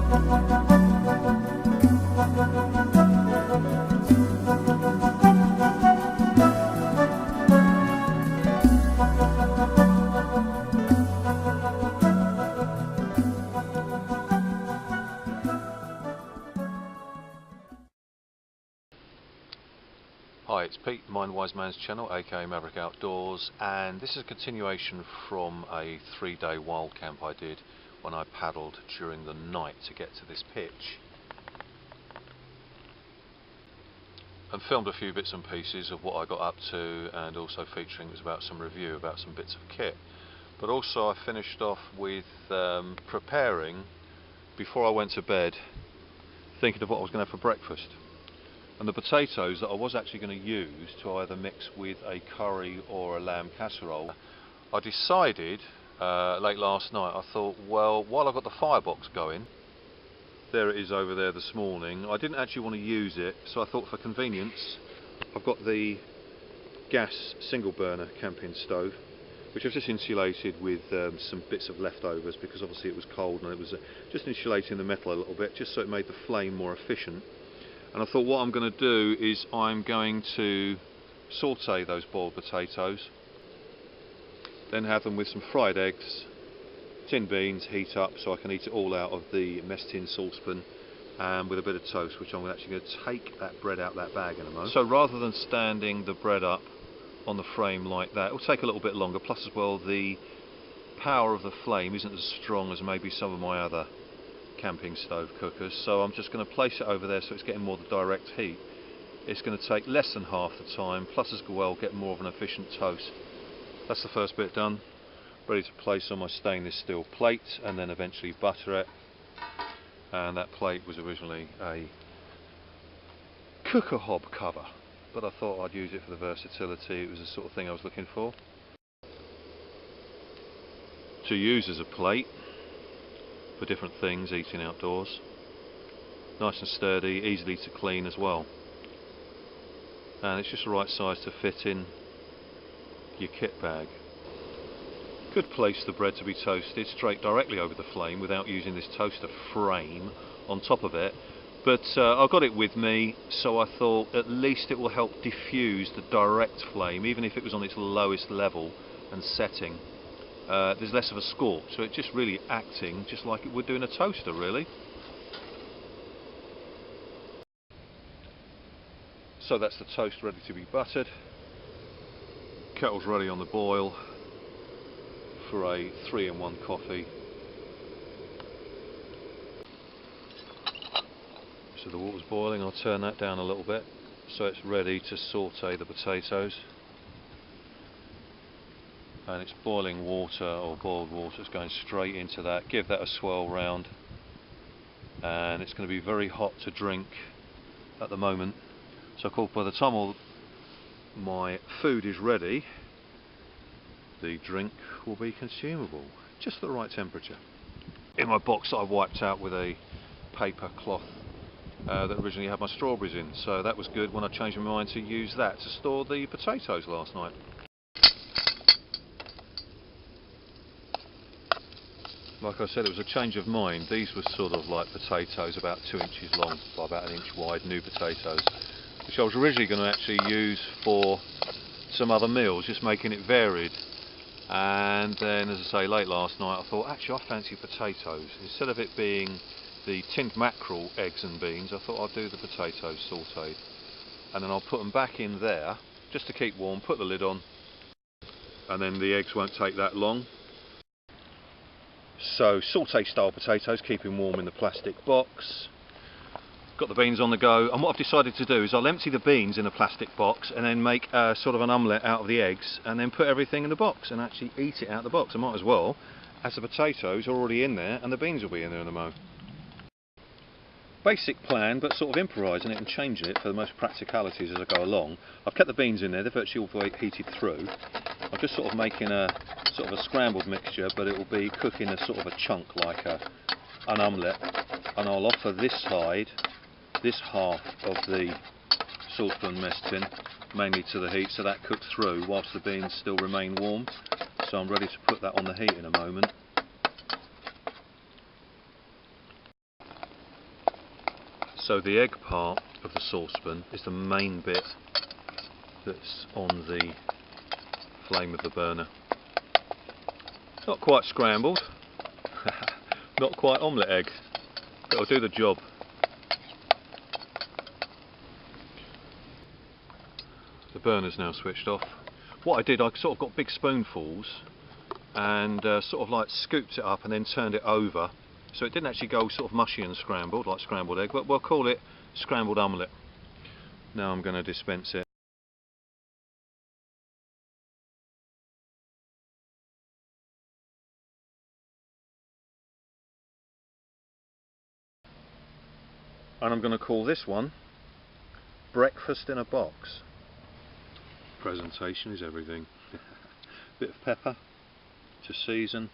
Hi, it's Pete, Mind Wise Man's channel, aka Maverick Outdoors, and this is a continuation from a 3-day wild camp I did when I paddled during the night to get to this pitch. And filmed a few bits and pieces of what I got up to, and also featuring, it was about some review about some bits of kit. But also I finished off with preparing, before I went to bed, thinking of what I was going to have for breakfast. And the potatoes that I was actually going to use to either mix with a curry or a lamb casserole, I decided late last night, I thought, well, while I've got the firebox going, there it is over there this morning, I didn't actually want to use it, so I thought for convenience, I've got the gas single burner camping stove, which I've just insulated with some bits of leftovers, because obviously it was cold and it was just insulating the metal a little bit, just so it made the flame more efficient. And I thought what I'm going to do is I'm going to saute those boiled potatoes, then have them with some fried eggs, tin beans, heat up so I can eat it all out of the mess tin saucepan, and with a bit of toast, which I'm actually going to take that bread out of that bag in a moment. So rather than standing the bread up on the frame like that, it will take a little bit longer, plus as well the power of the flame isn't as strong as maybe some of my other camping stove cookers, so I'm just going to place it over there so it's getting more of the direct heat. It's going to take less than half the time, plus as well get more of an efficient toast. That's the first bit done, ready to place on my stainless steel plate and then eventually butter it. And that plate was originally a cooker hob cover, but I thought I'd use it for the versatility. It was the sort of thing I was looking for to use as a plate for different things, eating outdoors. Nice and sturdy, easily to clean as well. And it's just the right size to fit in your kit bag. Could place the bread to be toasted straight directly over the flame without using this toaster frame on top of it. But I've got it with me, so I thought at least it will help diffuse the direct flame, even if it was on its lowest level and setting. There's less of a scorch, so it's just really acting just like it would do in a toaster, really. So that's the toast ready to be buttered. Kettle's ready on the boil for a 3-in-1 coffee. So the water's boiling, I'll turn that down a little bit so it's ready to saute the potatoes. And it's boiling water, or boiled water, it's going straight into that. Give that a swirl round, and it's going to be very hot to drink at the moment. So of course by the time all my food is ready, the drink will be consumable, just the right temperature. In my box that I wiped out with a paper cloth that originally had my strawberries in, so that was good when I changed my mind to use that to store the potatoes last night. Like I said, it was a change of mind. These were sort of like potatoes about 2 inches long by about 1 inch wide, new potatoes, which I was originally going to actually use for some other meals, just making it varied. And then, as I say, late last night I thought, actually I fancy potatoes. Instead of it being the tinned mackerel eggs and beans, I thought I'd do the potatoes sautéed. And then I'll put them back in there, just to keep warm, put the lid on, and then the eggs won't take that long. So sauté style potatoes, keeping warm in the plastic box. Got the beans on the go, and what I've decided to do is I'll empty the beans in a plastic box and then make a sort of an omelette out of the eggs, and then put everything in the box and actually eat it out of the box. I might as well, as the potatoes are already in there and the beans will be in there in a moment. Basic plan, but sort of improvising it and changing it for the most practicalities as I go along. I've kept the beans in there, they're virtually all the way heated through. I'm just sort of making a sort of a scrambled mixture, but it will be cooking a sort of a chunk like an omelette. And I'll offer this side, this half of the saucepan mess tin, mainly to the heat, so that cooks through whilst the beans still remain warm. So I'm ready to put that on the heat in a moment. So the egg part of the saucepan is the main bit that's on the flame of the burner. Not quite scrambled, not quite omelette egg, but it'll do the job. The burner's now switched off. What I did, I sort of got big spoonfuls and sort of like scooped it up and then turned it over, so it didn't actually go sort of mushy and scrambled like scrambled egg, but we'll call it scrambled omelette. Now I'm going to dispense it. And I'm going to call this one breakfast in a box. Presentation is everything. Bit of pepper to season,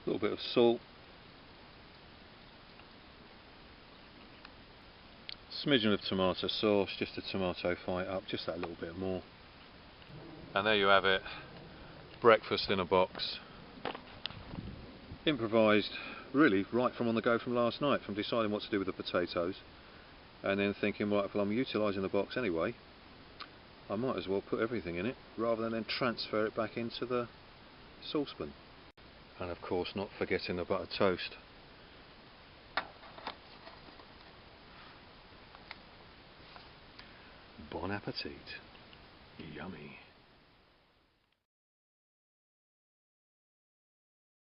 a little bit of salt, smidgen of tomato sauce, just a tomato fight up, just that little bit more. And there you have it, breakfast in a box. Improvised really right from on the go from last night, from deciding what to do with the potatoes and then thinking, right, well, I'm utilising the box anyway, I might as well put everything in it rather than then transfer it back into the saucepan. And of course not forgetting the buttered toast. Bon appetit. Yummy.